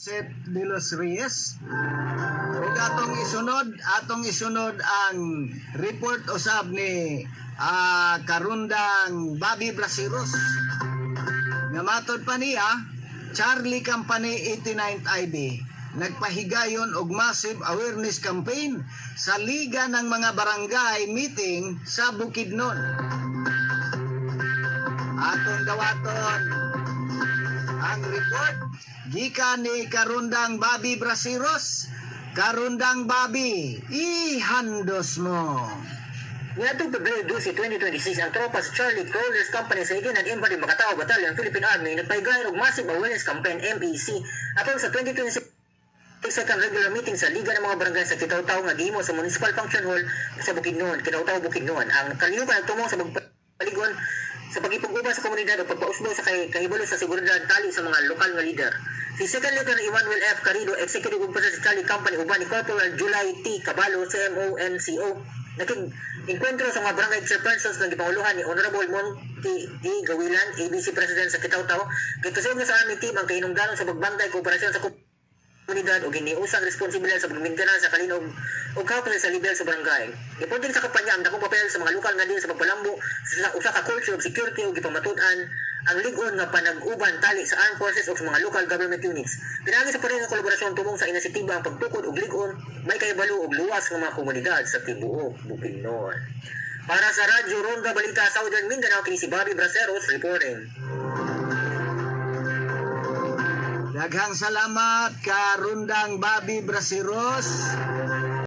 Set de los Reyes. Ug atong isunod ang report usab ni karundang Bobby Brasiros. Nga matod pa niya, Charlie Company 89th ID nagpahigayon og massive awareness campaign sa liga ng mga barangay meeting sa Bukidnon. Atong dawaton ang report gikan ni karundang Bobby Brasiros. Karundang Bobby, ihandos mo. Ngatong Pebrero 12, 2026, ang tropa sa Charlie Crawlers Company sa Iguinan Infantry Makatao Battalion Philippine Army nagpahigayon og massive awareness campaign MEC atong sa 2026 second regular meeting sa Liga ng mga Barangay sa Kitaw-Taw nga gihimo sa Municipal Function Hall sa Bukidnon, Kitaw-Taw, Bukidnon. Ang kalihukan nagtumong sa pagpaligon sa pagipag-uban sa komunidad o pagpausbo sa kahibalo sa seguridad tali sa mga lokal nga leader. Si Second Lieutenant Emmanuel F. Carido, Executive Officer sa Charlie Company, uban ni Corporal July T. Caballo, CMO-NCO, nag-enkwentro sa mga barangay chairpersons ng gipanguluhan ni Honorable Monty D. Gawilan, ABC President sa Kitaw-Taw. Kitusunod na sa Army Team ang kahinungdanon sa pagbantay kooperasyon sa komunidad o giniusang responsibilidad sa pagmintanan sa kalinog o kautos sa level sa barangay. Ipunting sa kampanya ang dakong papel sa mga lokal nga din sa pagpalambo sa usa ka culture of security o gipamatudan ang ligon nga panag-uban tali sa armed forces o sa mga local government units. Pinagi sa parin ng kolaborasyon tumong sa inisitiba ang pagtukod og ligon may kahibalo og luwas nga mga komunidad sa tibuok Bukidnon. Para sa Radyo Ronda Balita Southern Mindanao, kini si Bobby Braceros reporting. Daghang salamat karundang Bobby Brasiros.